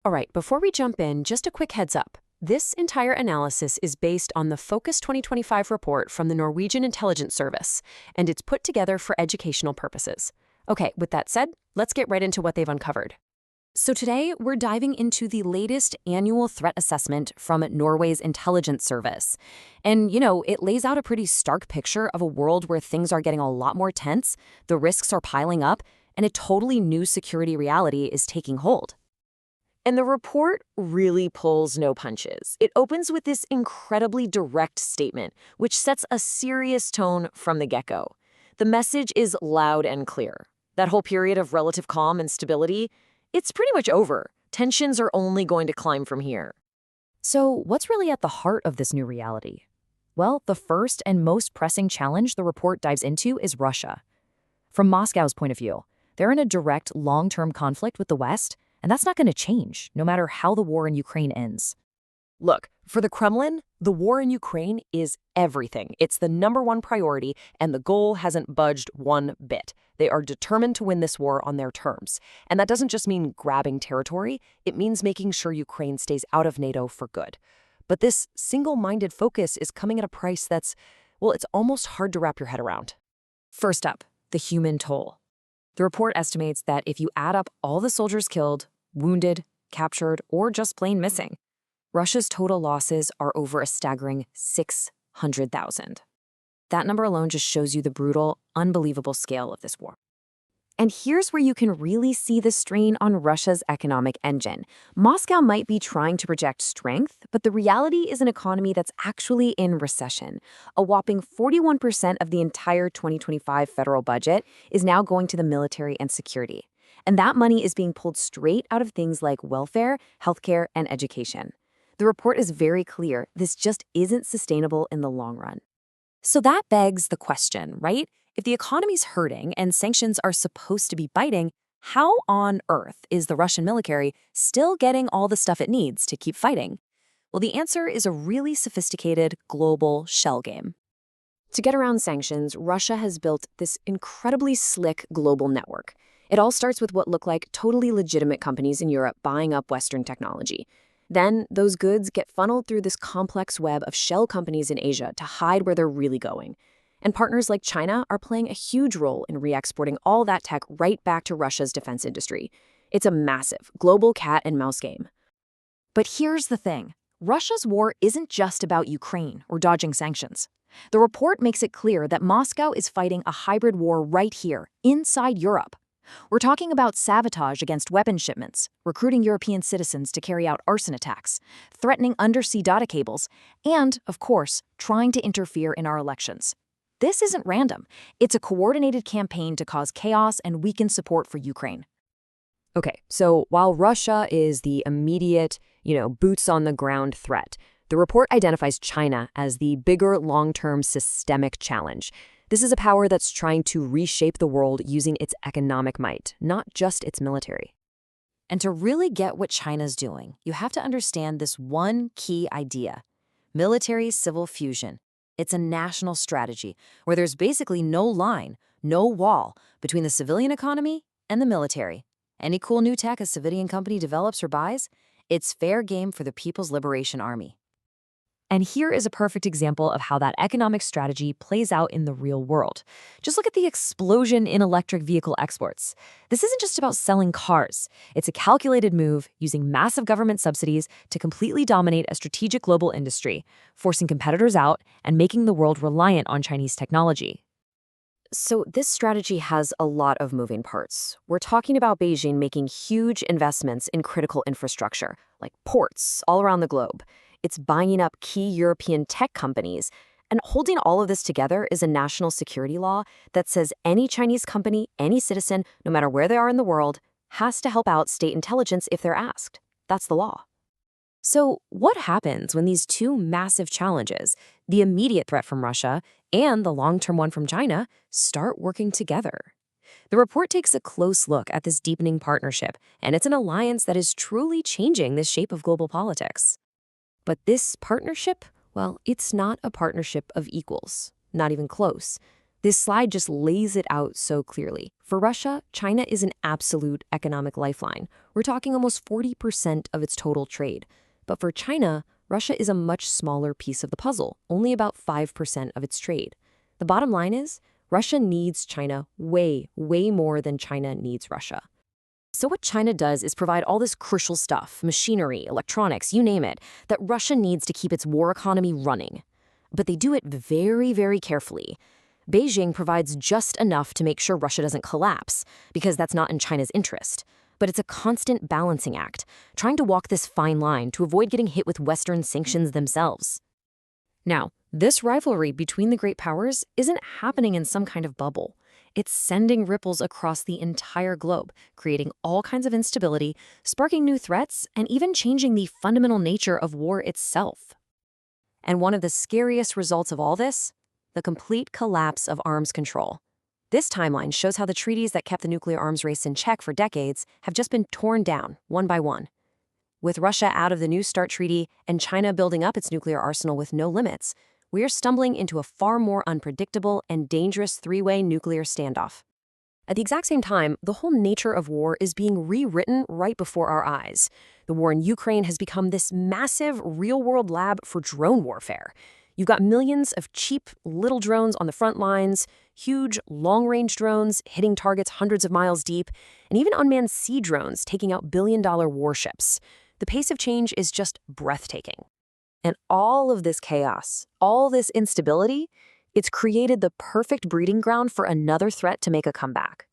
All right, before we jump in, just a quick heads up. This entire analysis is based on the Focus 2025 report from the Norwegian Intelligence Service, and it's put together for educational purposes. Okay, with that said, let's get right into what they've uncovered. So today, we're diving into the latest annual threat assessment from Norway's intelligence service. And, it lays out a pretty stark picture of a world where things are getting a lot more tense, the risks are piling up, and a totally new security reality is taking hold. And the report really pulls no punches. It opens with this incredibly direct statement, which sets a serious tone from the get-go. The message is loud and clear. That whole period of relative calm and stability, it's pretty much over. Tensions are only going to climb from here. So, what's really at the heart of this new reality? Well, the first and most pressing challenge the report dives into is Russia. From Moscow's point of view, they're in a direct, long-term conflict with the West, and that's not going to change, no matter how the war in Ukraine ends. Look, for the Kremlin, the war in Ukraine is everything. It's the #1 priority, and the goal hasn't budged one bit. They are determined to win this war on their terms. And that doesn't just mean grabbing territory, it means making sure Ukraine stays out of NATO for good. But this single-minded focus is coming at a price that's, well, it's almost hard to wrap your head around. First up, the human toll. The report estimates that if you add up all the soldiers killed, wounded, captured, or just plain missing, Russia's total losses are over a staggering 600,000. That number alone just shows you the brutal, unbelievable scale of this war. And here's where you can really see the strain on Russia's economic engine. Moscow might be trying to project strength, but the reality is an economy that's actually in recession. A whopping 41% of the entire 2025 federal budget is now going to the military and security. And that money is being pulled straight out of things like welfare, healthcare, and education. The report is very clear. This just isn't sustainable in the long run. So that begs the question, right? If the economy's hurting and sanctions are supposed to be biting, how on earth is the Russian military still getting all the stuff it needs to keep fighting? Well, the answer is a really sophisticated global shell game. To get around sanctions, Russia has built this incredibly slick global network. It all starts with what look like totally legitimate companies in Europe buying up Western technology. Then, those goods get funneled through this complex web of shell companies in Asia to hide where they're really going. And partners like China are playing a huge role in re-exporting all that tech right back to Russia's defense industry. It's a massive, global cat and mouse game. But here's the thing. Russia's war isn't just about Ukraine or dodging sanctions. The report makes it clear that Moscow is fighting a hybrid war right here, inside Europe. We're talking about sabotage against weapons shipments, recruiting European citizens to carry out arson attacks, threatening undersea data cables, and, of course, trying to interfere in our elections. This isn't random. It's a coordinated campaign to cause chaos and weaken support for Ukraine. Okay, so while Russia is the immediate, boots-on-the-ground threat, the report identifies China as the bigger, long-term systemic challenge. This is a power that's trying to reshape the world using its economic might, not just its military. And to really get what China's doing, you have to understand this one key idea: military-civil fusion. It's a national strategy where there's basically no line, no wall between the civilian economy and the military. Any cool new tech a civilian company develops or buys, it's fair game for the People's Liberation Army. And here is a perfect example of how that economic strategy plays out in the real world. Just look at the explosion in electric vehicle exports. This isn't just about selling cars. It's a calculated move using massive government subsidies to completely dominate a strategic global industry, forcing competitors out and making the world reliant on Chinese technology. So this strategy has a lot of moving parts. We're talking about Beijing making huge investments in critical infrastructure, like ports all around the globe. It's buying up key European tech companies. And holding all of this together is a national security law that says any Chinese company, any citizen, no matter where they are in the world, has to help out state intelligence if they're asked. That's the law. So what happens when these two massive challenges, the immediate threat from Russia and the long-term one from China, start working together? The report takes a close look at this deepening partnership, and it's an alliance that is truly changing the shape of global politics. But this partnership, well, it's not a partnership of equals, not even close. This slide just lays it out so clearly. For Russia, China is an absolute economic lifeline. We're talking almost 40% of its total trade. But for China, Russia is a much smaller piece of the puzzle, only about 5% of its trade. The bottom line is, Russia needs China way, way more than China needs Russia. So what China does is provide all this crucial stuff, machinery, electronics, you name it, that Russia needs to keep its war economy running. But they do it very, very carefully. Beijing provides just enough to make sure Russia doesn't collapse, because that's not in China's interest. But it's a constant balancing act, trying to walk this fine line to avoid getting hit with Western sanctions themselves. Now, this rivalry between the great powers isn't happening in some kind of bubble. It's sending ripples across the entire globe, creating all kinds of instability, sparking new threats, and even changing the fundamental nature of war itself. And one of the scariest results of all this? The complete collapse of arms control. This timeline shows how the treaties that kept the nuclear arms race in check for decades have just been torn down, one by one. With Russia out of the New START treaty and China building up its nuclear arsenal with no limits, we are stumbling into a far more unpredictable and dangerous three-way nuclear standoff. At the exact same time, the whole nature of war is being rewritten right before our eyes. The war in Ukraine has become this massive, real-world lab for drone warfare. You've got millions of cheap, little drones on the front lines, huge, long-range drones hitting targets hundreds of miles deep, and even unmanned sea drones taking out billion-dollar warships. The pace of change is just breathtaking. And all of this chaos, all this instability, it's created the perfect breeding ground for another threat to make a comeback.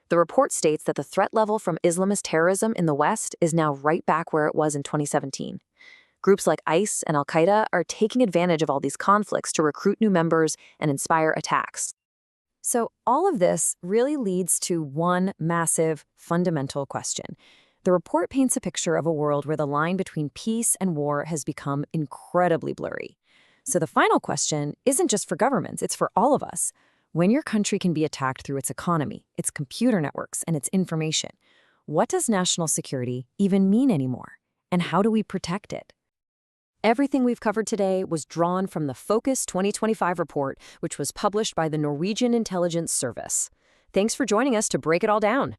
The report states that the threat level from Islamist terrorism in the West is now right back where it was in 2017. Groups like ICE and Al-Qaeda are taking advantage of all these conflicts to recruit new members and inspire attacks. So all of this really leads to one massive, fundamental question. The report paints a picture of a world where the line between peace and war has become incredibly blurry. So the final question isn't just for governments, it's for all of us. When your country can be attacked through its economy, its computer networks, and its information, what does national security even mean anymore? And how do we protect it? Everything we've covered today was drawn from the Fokus 2025 report, which was published by the Norwegian Intelligence Service. Thanks for joining us to break it all down.